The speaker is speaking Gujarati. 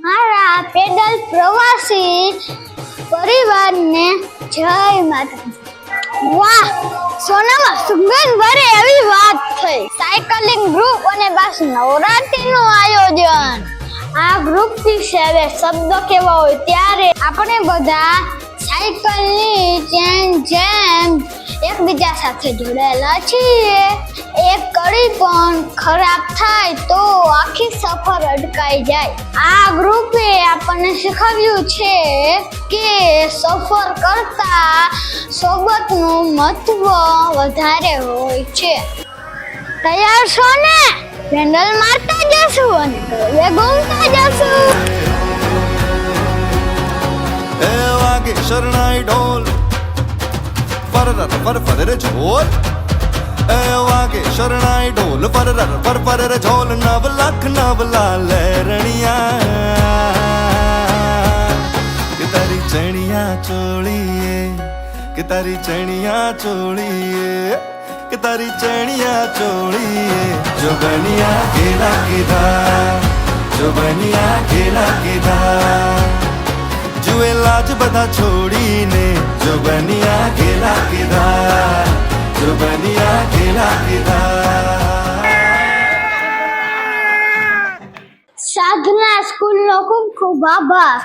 મારા પેડલ પ્રવાસી પરિવારને જય માતાજી। વાહ, સોનામાં સુગંધ ભરે એવી વાત થઈ। સાયકલિંગ ગ્રુપ અને બસ નવરાત્રીનું આયોજન। આ ગ્રુપ વિશે હવે શબ્દ કેવા હોય ત્યારે આપણે બધા સાયકલની જેમ એકબીજા સાથે જોડાયેલા છીએ। એક કડી પણ ખરાબ થાય તો આખી સફર અટકાઈ જાય। આ ગ્રુપે આપણને શીખવ્યું છે કે સફર કરતા સોબતનું મહત્વ વધારે હોય છે। તૈયાર છો ને? પેન્ડલ મારતા જશું અને હવે ઘૂમતા જશું। એ વાગે શરણાઈ ઢોલ ફર રે ઝોલ। એ વાગે શરણાઈ ઢોલ ફર રે ઝોલ। નવ લખ નવલા લેરણિયા કે તારી ચણિયા ચોળીએ કે તારી ચણિયા ચોળીએ કે તારી ચણિયા ચોળીએ। જો બનિયા ઘેલા કીધા જો બનિયા ઘેલા કીધા જુએ લાજ બધા છોડીને જો બનિયા ઘેલા કીધા જો બનિયા ઘેલા કીધા। સાધના સ્કૂલનો ખૂબ ખૂબ આભાર।